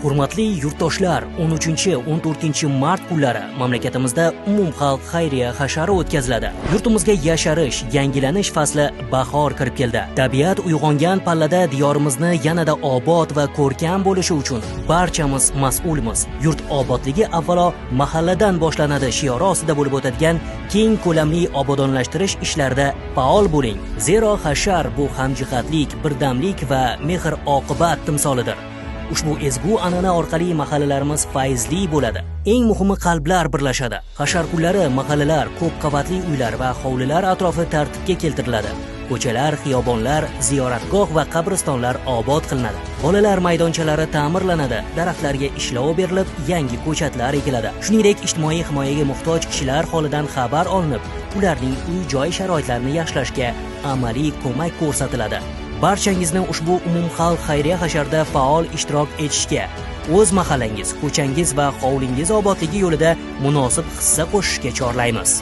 Hurmatli yurtdoshlar, 13-14 mart kunlari mamlakatimizda umumxalq xayriya hashari o'tkaziladi. Yurtimizga yasharish, yangilanish fasli bahor kirib keldi. Tabiat uyg'ongan pallada diyorimizni yanada obod va ko'rkam bo'lishi uchun barchamiz mas'ulmiz. Yurt obodligi avvalo mahalladan boshlanadi shiori ostida bo'lib o'tadigan keng ko'lamli obodonlashtirish ishlarida faol bo'ling. Zero hashar bu hamjihatlik, birdamlik va mehr-oqibat timsolidir. Ushbu ezgu an'ana orqali mahallalarimiz fayzli bo'ladi. Eng muhimi qalblar birlashadi. Hashar kunlari mahallalar, ko'p qavatli uylar va hovlilar atrofi tartibga keltiriladi. Ko'chalar, xiyobonlar, ziyoratgoh va qabristonlar obod qilinadi. Bolalar maydonchalari ta'mirlanadi, daraxtlarga ishlov berilib, yangi ko'chatlar ekiladi. Shuningdek, ijtimoiy himoyaga muhtoj kishilar holidan xabar olinib, ularning uy-joy sharoitlarini yaxshilashga amaliy ko'mak ko'rsatiladi. Barchangizni ushbu umumxalq xayriya hasharda faol ishtirok etishga, o'z mahallangiz, ko'changiz va hovlingiz obodligi yo'lida munosib hissa qo'shishga chorlaymiz.